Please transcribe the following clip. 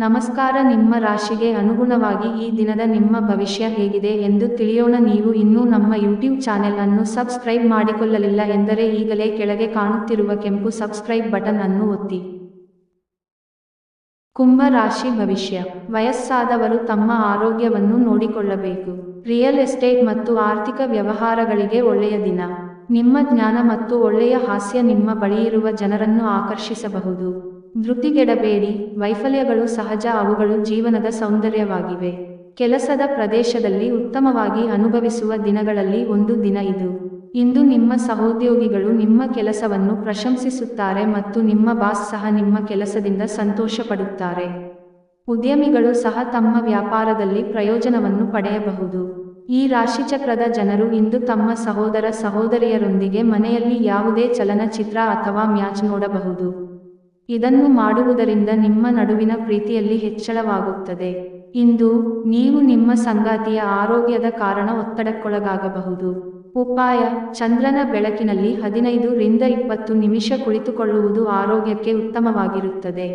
ನಮಸ್ಕಾರ. ನಿಮ್ಮ ರಾಶಿಗೆ ಅನುಗುಣವಾಗಿ ಈ ದಿನದ ನಿಮ್ಮ ಭವಿಷ್ಯ ಹೇಗಿದೆ ಎಂದು ತಿಳಿಯೋಣ. ನೀವು ಇನ್ನೂ ನಮ್ಮ ಯೂಟ್ಯೂಬ್ ಚಾನೆಲ್ ಅನ್ನು ಸಬ್ಸ್ಕ್ರೈಬ್ ಮಾಡಿಕೊಳ್ಳಲಿಲ್ಲ ಎಂದರೆ ಈಗಲೇ ಕೆಳಗೆ ಕಾಣುತ್ತಿರುವ ಕೆಂಪು ಸಬ್ಸ್ಕ್ರೈಬ್ ಬಟನ್ ಅನ್ನು ಒತ್ತಿ. ಕುಂಭ ರಾಶಿ ಭವಿಷ್ಯ. ವಯಸ್ಸಾದವರು ತಮ್ಮ ಆರೋಗ್ಯವನ್ನು ನೋಡಿಕೊಳ್ಳಬೇಕು. ರಿಯಲ್ ಎಸ್ಟೇಟ್ ಮತ್ತು ಆರ್ಥಿಕ ವ್ಯವಹಾರಗಳಿಗೆ ಒಳ್ಳೆಯ ದಿನ. ನಿಮ್ಮ ಜ್ಞಾನ ಮತ್ತು ಒಳ್ಳೆಯ ಹಾಸ್ಯ ನಿಮ್ಮ ಬಳಿಯಿರುವ ಜನರನ್ನು ಆಕರ್ಷಿಸಬಹುದು. ಧೃತಿಗೆಡಬೇಡಿ, ವೈಫಲ್ಯಗಳು ಸಹಜ, ಅವುಗಳು ಜೀವನದ ಸೌಂದರ್ಯವಾಗಿವೆ. ಕೆಲಸದ ಪ್ರದೇಶದಲ್ಲಿ ಉತ್ತಮವಾಗಿ ಅನುಭವಿಸುವ ದಿನಗಳಲ್ಲಿ ಒಂದು ದಿನ ಇದು. ಇಂದು ನಿಮ್ಮ ಸಹೋದ್ಯೋಗಿಗಳು ನಿಮ್ಮ ಕೆಲಸವನ್ನು ಪ್ರಶಂಸಿಸುತ್ತಾರೆ ಮತ್ತು ನಿಮ್ಮ ಬಾಸ್ ಸಹ ನಿಮ್ಮ ಕೆಲಸದಿಂದ ಸಂತೋಷ ಪಡುತ್ತಾರೆ. ಉದ್ಯಮಿಗಳು ಸಹ ತಮ್ಮ ವ್ಯಾಪಾರದಲ್ಲಿ ಪ್ರಯೋಜನವನ್ನು ಪಡೆಯಬಹುದು. ಈ ರಾಶಿಚಕ್ರದ ಜನರು ಇಂದು ತಮ್ಮ ಸಹೋದರ ಸಹೋದರಿಯರೊಂದಿಗೆ ಮನೆಯಲ್ಲಿ ಯಾವುದೇ ಚಲನಚಿತ್ರ ಅಥವಾ ಮ್ಯಾಚ್ ನೋಡಬಹುದು. ಇದನ್ನು ಮಾಡುವುದರಿಂದ ನಿಮ್ಮ ನಡುವಿನ ಪ್ರೀತಿಯಲ್ಲಿ ಹೆಚ್ಚಳವಾಗುತ್ತದೆ. ಇಂದು ನೀವು ನಿಮ್ಮ ಸಂಗಾತಿಯ ಆರೋಗ್ಯದ ಕಾರಣ ಒತ್ತಡಕ್ಕೊಳಗಾಗಬಹುದು. ಉಪಾಯ: ಚಂದ್ರನ ಬೆಳಕಿನಲ್ಲಿ 15 ರಿಂದ 20 ನಿಮಿಷ ಕುಳಿತುಕೊಳ್ಳುವುದು ಆರೋಗ್ಯಕ್ಕೆ ಉತ್ತಮವಾಗಿರುತ್ತದೆ.